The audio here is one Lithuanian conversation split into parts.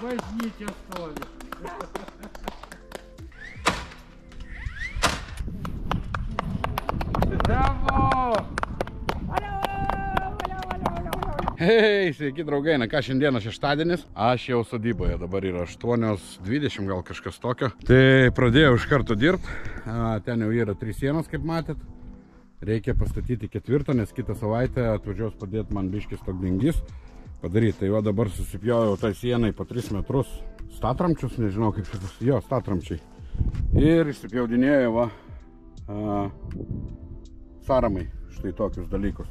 bažnyčia stovi. Bravo! Hei, sveiki draugai, na ką, šiandieną šeštadienis, aš jau sodyboje, dabar yra 8:20 gal kažkas tokio. Tai pradėjau iš karto dirbti, ten jau yra 3 sienos, kaip matėt. Reikia pastatyti 4, nes kitą savaitę atvažiuos padėti man biškis tokdingis padaryti. Tai va dabar susipjojau tą sienai po 3 metrus statramčius, nežinau kaip šitas, jo, statramčiai. Ir išsipjaudinėjau va saramai, štai tokius dalykus.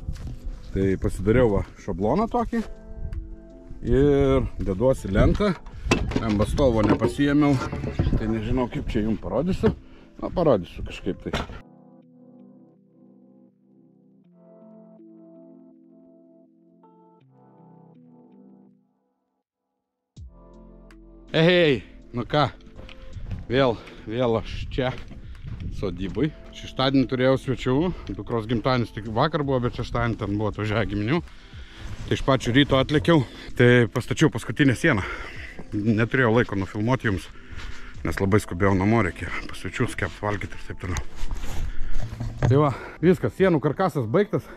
Tai pasidariau va šabloną tokį ir deduosi lentą. Ambastovo nepasiėmiau, tai nežinau kaip čia jums parodysiu. Na, parodysiu kažkaip tai. Hei, nu ką, vėl aš čia sodybui. Šeštadienį turėjau svečių, dukros gimtadienis tik vakar buvo, bet šeštadienį ten buvo atvažiavę giminių. Tai iš pačių ryto atlėkiau, tai pastačiau paskutinę sieną. Neturėjau laiko nufilmuoti jums, nes labai skubėjau namo, reikėjo pasvečius, kept valgyti ir taip toliau. Tai va, viskas, sienų karkasas baigtas.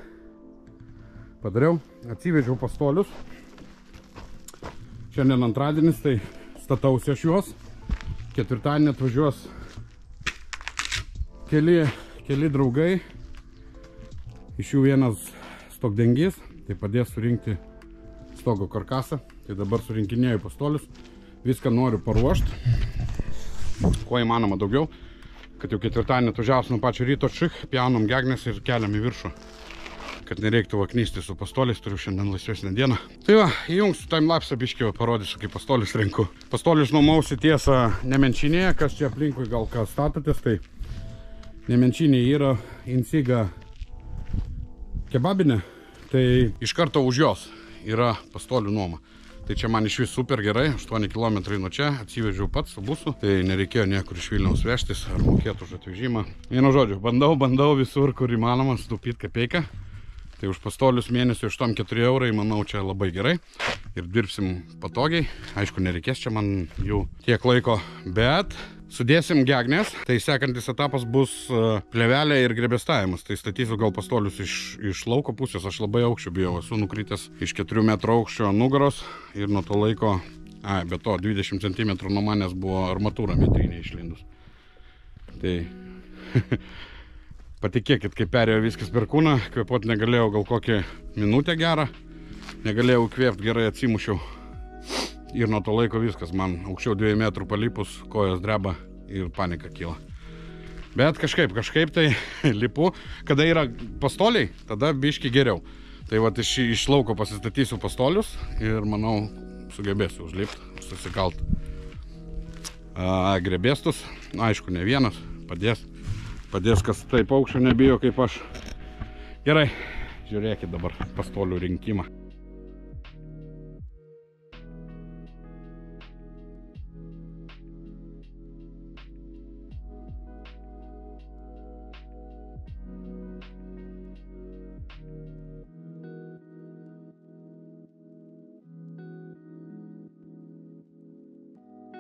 Padariau, atsivežiau pastolius. Šiandien antradienis, tai statausi aš juos. Ketvirtadienį atvažiuos keli draugai, iš jų vienas stogdengys, tai padės surinkti stogo karkasą. Tai dabar surinkinėjau pastolius, viską noriu paruošti, kuo įmanoma daugiau, kad jau ketvirtadienį atvažiavus nuo pačio ryto pjaunam gegnes ir keliam į viršų, kad nereiktų vaknysti su pastoliais, turiu šiandien laisvesnę dieną. Tai va, įjungsiu timelapsą biškį, parodysiu, kaip pastolius renku. Pastolius nuomausi tiesa Nemenčinėje, kas čia aplinkui gal ką statotės, tai Nemenčinėje yra Insiga kebabinė, tai iš karto už jos yra pastolių nuoma. Tai čia man iš vis super gerai, 8 km nuo čia, atsivežiau pats su busu, tai nereikėjo niekur iš Vilniaus vežtis ar mokėti už atvežimą. Vienu žodžiu, bandau visur, kur įmanoma sutaupyti kapeiką. Tai už pastolius mėnesio 8-4 eurai, manau, čia labai gerai. Ir dirbsim patogiai. Aišku, nereikės čia man jau tiek laiko, bet sudėsim gegnes. Tai sekantis etapas bus plevelė ir grebestavimas. Tai statysiu gal pastolius iš lauko pusės. Aš labai aukščio bijau. Esu nukritęs iš 4 metrų aukščio nugaros. Ir nuo to laiko, be to 20 cm nuo manęs buvo armatūra metrinė išlindus. Tai patikėkit, kai perėjo viskas per kūną, kvėpuoti negalėjau gal kokią minutę gerą. Negalėjau kvėpti, gerai atsimušiau. Ir nuo to laiko viskas, man aukščiau 2 metrų palipus, kojos dreba ir panika kyla. Bet kažkaip tai lipu, kada yra pastoliai, tada biški geriau. Tai va iš lauko pasistatysiu pastolius ir manau sugebėsiu užlipti, susikalt grebėstus. Aišku, ne vienas, padės kas taip aukščio nebijo kaip aš. Gerai, žiūrėkit dabar pastolių rinkimą.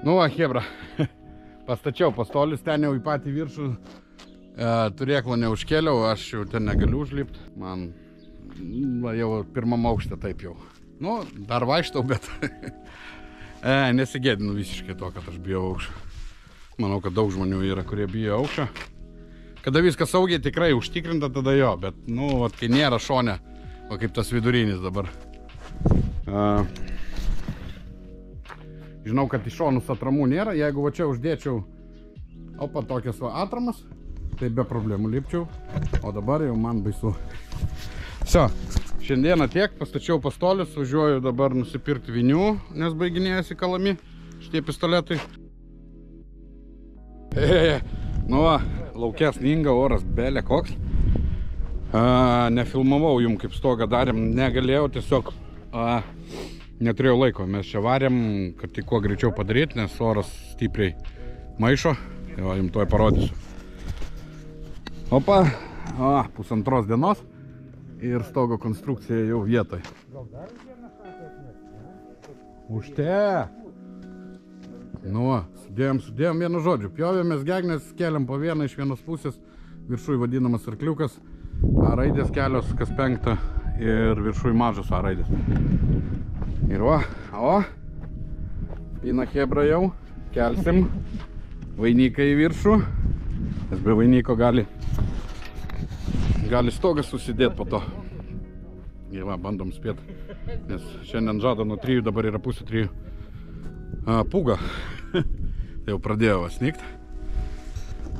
Nu va, hebra, pastačiau pastolius ten jau į patį viršų, turėklą neužkėliau, aš jau ten negaliu užlipti, man jau pirmam aukšte taip jau. Nu, dar vaikštau, bet nesigėdinu visiškai to, kad aš bijau aukščio. Manau, kad daug žmonių yra, kurie bijo aukščio. Kada viskas saugiai tikrai užtikrinta, tada jo, bet, nu, vat, kai nėra šone, o kaip tas vidurinis dabar. Žinau, kad iš šonus atramų nėra, jeigu va čia uždėčiau tokias va atramas, tai be problemų lipčiau, o dabar jau man baisu. Все, šiandieną tiek, pastačiau pastolius, važiuoju dabar nusipirkti vinių, nes baiginėjasi kalami šitie pistoletai. Nu va, laukia sninga, oras belė koks. Nefilmavau jums, kaip stogą darėm, negalėjau, tiesiog neturėjau laiko. Mes čia varėm, kad tik kuo greičiau padaryti, nes oras stipriai maišo. Jo, jums tuoj parodysiu. Opa, pusantros dienos ir stogo konstrukcija jau vietoj. Užte. Nu, sudėjom vienu žodžiu. Pjovėmės gegnės, keliam po vieną iš vienos pusės, viršui vadinamas arkliukas, A raidės kelios, kas 5 ir viršui mažas A raidės. Ir va, pina hebra jau, kelsim vainiką į viršų, nes be vainiko gali stogas susidėti po to. Ir va, bandom spėti, nes šiandien žada nuo 3, dabar yra pusė 3 pūga. Tai jau pradėjo snigti.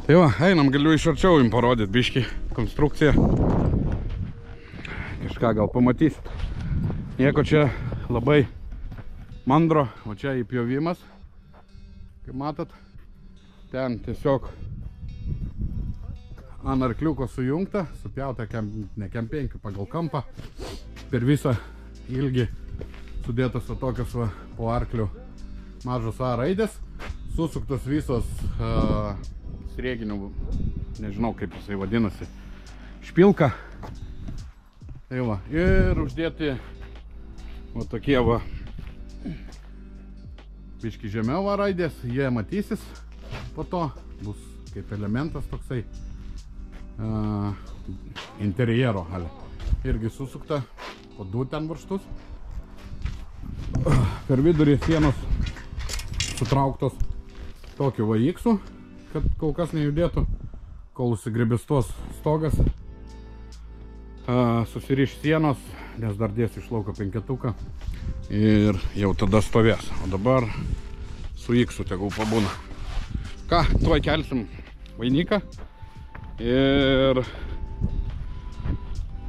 Tai va, einam, galiu iš arčiau jums parodyti biškį konstrukciją. Kažką gal pamatysit. Nieko čia labai mandro, o čia įpjovimas. Kaip matot, ten tiesiog ant arkliuko sujungta, supjauta ne kempinkių pagal kampą. Per visą ilgį sudėtas tokios va, po arklių mažos A raidės. Susuktos visos srieginių, nežinau kaip jisai vadinasi, špilka. Tai va, ir uždėti va tokie va biški žemiau A raidės, jie matysis po to, bus kaip elementas toksai interjero. Irgi susukta po 2 ten varžtus. Per vidurį sienos sutrauktos tokiu va X-u, kad kol kas nejudėtų, kol užsigribistos stogas, susiriš sienos, nes dar dės iš lauko 5-tuką ir jau tada stovės. O dabar su X-u tegul pabūna. Ką, tuoj kelsim vainiką ir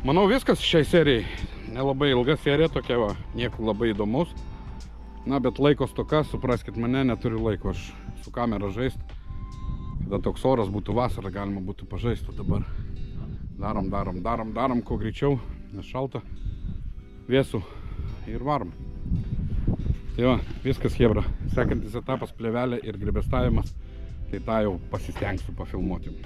manau viskas šiai serijai. Nelabai ilga serija tokia va, nieko labai įdomus. Na, bet laiko stoka, supraskit mane, neturiu laiko aš su kamera žaist. Kada toks oras būtų vasara, galima būtų pažaist. O dabar darom kuo greičiau, nes šalta, vėsų ir varom. Tai va, viskas hebra. Sekantis etapas plėvelė ir grybestavimas. Tai tą jau pasistengsiu pafilmuoti.